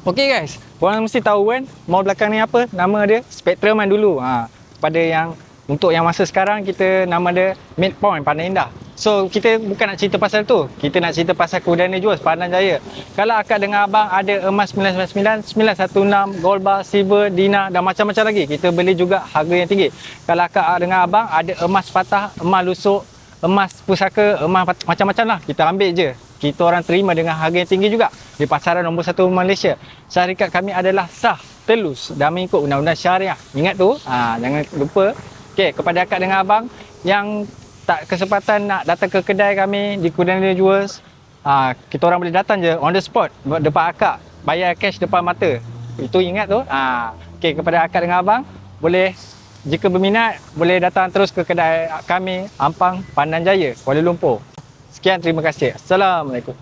Okey guys, korang mesti tahu kan mall belakang ni apa? Nama dia Spectrum kan dulu. Pada yang untuk yang masa sekarang kita nama dia Midpoint Pandan Indah. So kita bukan nak cerita pasal tu. Kita nak cerita pasal Kudana Jewels Pandan Jaya. Kalau akak dengan abang ada emas 999, 916, gold bar, silver, dinar dan macam-macam lagi. Kita beli juga harga yang tinggi. Kalau akak dengan abang ada emas patah, emas lusuk, emas pusaka, emas macam-macam lah. Kita ambil je. Kita orang terima dengan harga yang tinggi juga di pasaran nombor 1 Malaysia. Syarikat kami adalah sah, telus dan mengikut undang-undang syariah. Ingat tu, jangan lupa. Okey, kepada akak dengan abang yang tak kesempatan nak datang ke kedai kami di Kudana Jewels, kita orang boleh datang je on the spot depan akak, bayar cash depan mata. Itu ingat tu. Okey, kepada akak dengan abang boleh, jika berminat boleh datang terus ke kedai kami Ampang Pandan Jaya, Kuala Lumpur. Sekian, terima kasih. Assalamualaikum.